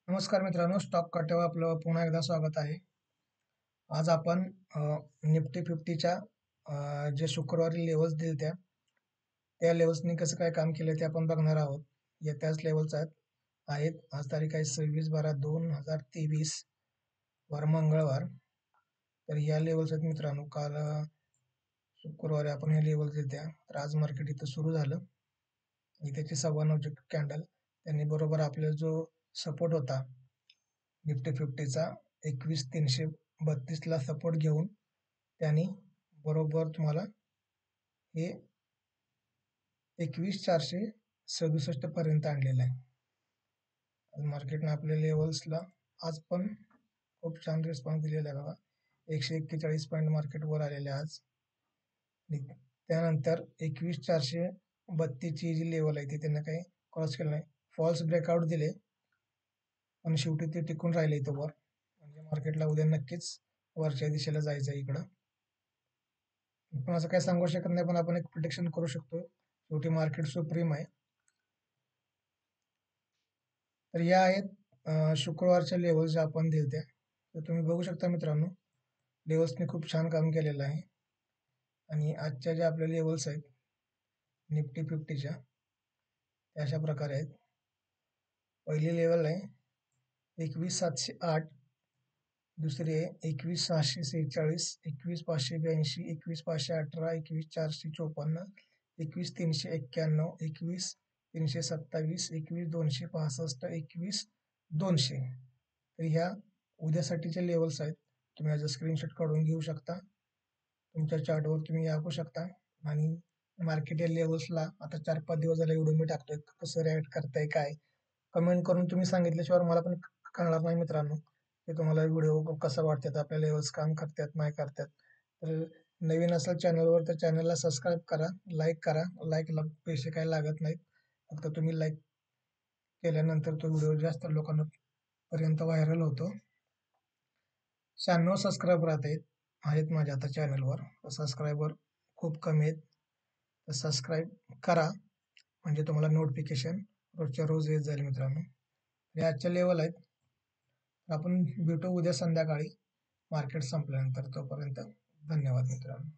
नमस्कार मित्रांनो, स्टॉक काट्यावर आपलं पुन्हा एकदा स्वागत आहे. आज आपण निफ्टी 50च्या जे शुक्रवारी लेवल्स दिल्या त्या लेवल्सनी कसं काय काम केलं ते आपण बघणार आहोत. या त्याच लेवल्स आहेत. आज तारीख आहे 26/12/2023 वार मंगळवार. तर या लेवल्स आहेत मित्रांनो. काल शुक्रवारी आपण हे लेवल्स दिल्या. तर आज मार्केट इथं सुरू झालं. इथे 9:15ची कॅन्डल त्यांनी बरोबर आपला जो सपोर्ट होता निफ्टी 50चा 21,332 ला सपोर्ट घेऊन त्यांनी बरोबर तुम्हाला हे 21,467 पर्यंत आणलेलं आहे. मार्केटने आपल्या लेवल्सला आज पण खूप छान रिस्पॉन्स दिलेला आहे बघा. 141 पॉईंट मार्केट वर आलेले आज. त्यानंतर 21,432ची जी लेवल आहे ती त्यांना काही क्रॉस केलं नाही. फॉल्स ब्रेकआउट दिले पण शेवटी ते टिकून राहिले इथं वर. म्हणजे मार्केटला उद्या नक्कीच वरच्या दिशेला जायचं आहे इकडं. पण असं काही सांगू शकत नाही, पण आपण एक प्रिडिक्शन करू शकतो. शेवटी मार्केट सुप्रीम आहे. तर या आहेत शुक्रवारच्या लेवल्स ज्या आपण दिलत्या. तर तुम्ही बघू शकता मित्रांनो, लेवल्सने खूप छान काम केलेलं आहे. आणि आजच्या ज्या आपल्या लेवल्स आहेत निफ्टी 50च्या त्या अशा प्रकारे आहेत. पहिली लेवल आहे 21,708, दुसरी आहे 21,646, 21,582, 21,518, 21,454, 21,391, 21,327, 21,265, 21,200. तर ह्या उद्यासाठीच्या लेवल्स आहेत. तुम्ही याचा स्क्रीनशॉट काढून घेऊ शकता. तुमच्या चार्टवर तुम्ही दाखवू शकता. आणि मार्केट या लेवल्सला आता 4-5 दिवस झाले व्हिडिओ मी टाकतोय. कसं रिॲक्ट करताय काय कमेंट करून तुम्ही सांगितल्याशिवाय मला पण कळणार नाही मित्रांनो की तुम्हाला व्हिडिओ कसा वाटतात, आपल्या लेवल्स काम करतात नाही करतात. तर नवीन असेल चॅनलवर तर चॅनलला सबस्क्राईब करा, लाईक करा. लाईकला पैसे काय लागत नाहीत, फक्त तुम्ही लाईक केल्यानंतर तो व्हिडिओ जास्त लोकांपर्यंत व्हायरल होतो. 96 सबस्क्राईबर आहेत माझ्या आता चॅनलवर. सबस्क्रायबर खूप कमी आहेत. तर सबस्क्राईब करा म्हणजे तुम्हाला नोटिफिकेशन रोजच्या रोज येत जाईल मित्रांनो. हे आजच्या लेवल आहेत. आपण भेटू उद्या संध्याकाळी मार्केट संपल्यानंतर. तोपर्यंत धन्यवाद मित्रांनो.